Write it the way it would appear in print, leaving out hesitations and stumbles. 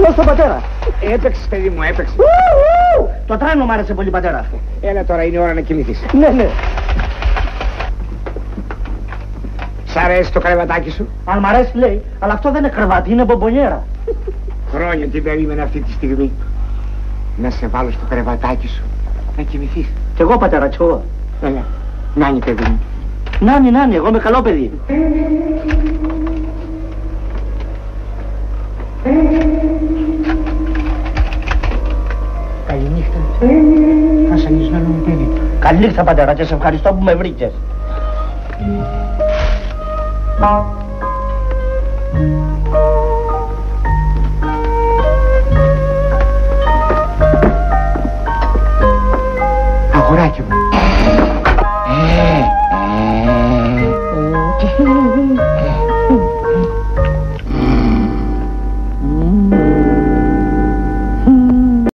Καλώς τον πατέρα. Έπαιξες, παιδί μου, έπαιξες. Το τρένο μ' άρεσε πολύ, πατέρα. Έλα τώρα, είναι ώρα να κοιμηθείς. Ναι, ναι. Σ' αρέσει το κρεβατάκι σου? Αν μ' αρέσει, λέει, αλλά αυτό δεν είναι κρεβάτι, είναι μπομπονιέρα. Χρόνια την περίμενα αυτή τη στιγμή. Να σε βάλω στο κρεβατάκι σου, να κοιμηθείς. Κι εγώ, πατέρα, κι εγώ. Έλα, Νάνι, παιδί μου. Νάνι, εγώ είμαι καλό παιδί. Καληνύχτα. Βασανισμένο μου παιδί. Καληνύχτα, πατέρα, και σε ευχαριστώ που με βρήκες.